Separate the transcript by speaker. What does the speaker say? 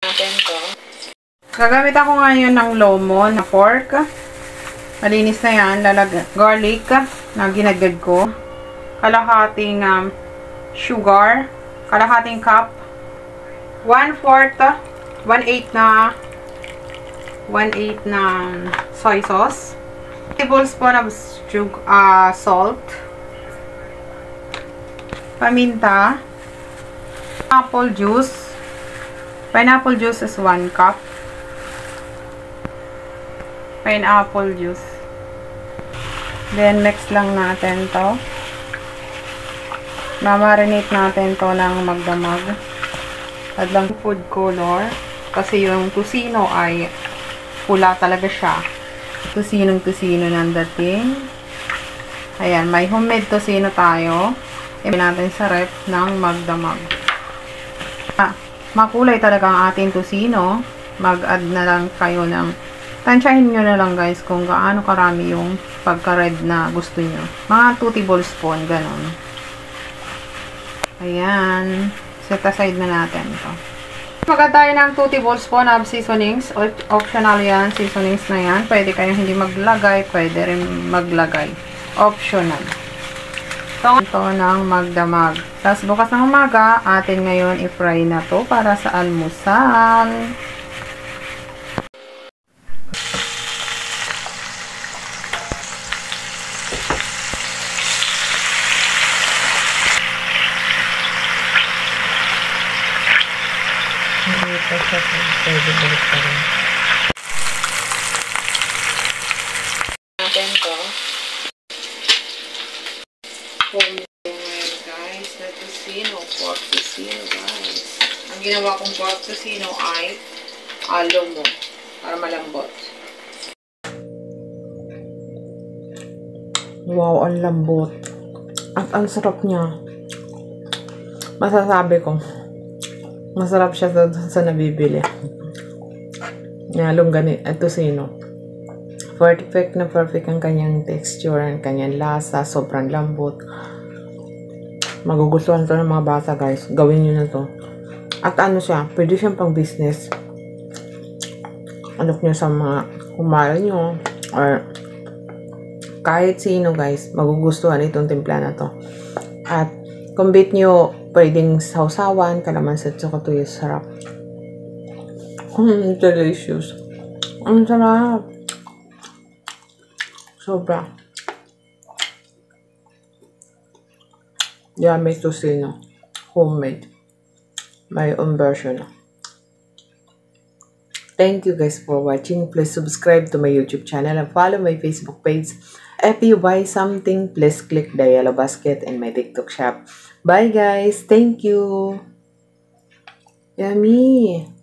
Speaker 1: Natin to. Gagamit ako ngayon ng lomo na pork. Malinis na yan. Garlic na ginagad ko. Kalahating sugar. Kalahating cup. 1/4 1/8 na soy sauce. Tablespoon of salt. Paminta. Apple juice. Pineapple juice is 1 cup. Pineapple juice. Then, mix lang natin to. Mamarinate natin to ng magdamag. At lang food color. Kasi yung tusino ay pula talaga siya. Tusinong-tusino ng dating. Ayan, may homemade tusino tayo. Ibigay natin sa ref ng magdamag. Makulay talaga ang ating tusino. Mag-add na lang kayo ng, tansyahin nyo na lang guys kung gaano karami yung pagka-red na gusto nyo. Mga 2 tablespoon, ganon. Ayan. Set aside na natin ito. Magad tayo ng 2 tablespoon of seasonings. Optional yan, seasonings na yan. Pwede kayong hindi maglagay, pwede rin maglagay. Optional. Ito ng magdamag. Tapos bukas ng umaga, atin ngayon i-fry na to para sa almusal.
Speaker 2: Pwede balik pa rin.
Speaker 1: Natin to. Guys, na tusino, pork tusino guys. Ang ginawa kong pork tusino ay lomo para malambot.
Speaker 2: Wow, ang lambot. At ang sarap niya. Masasabi ko. Masarap siya sa nabibili. Nalong ganit at tusino. Perfect na perfect ang kanyang texture, ang kanyang lasa, sobrang lambot. Magugustuhan to ng mga bata guys. Gawin nyo na to. At ano siya, pwede siyang pang business. Ano nyo sa mga kumahal nyo or kahit sino guys, magugustuhan itong timpla na to. At kung bit nyo, pwedeng sausawan, kalamansi at saka tuyo, sarap. Delicious. Ang sarap. Sobra. Yummy tusino. Homemade. My own version. Thank you guys for watching. Please subscribe to my YouTube channel and follow my Facebook page. If you buy something, please click the yellow basket in my TikTok shop. Bye guys. Thank you. Yummy.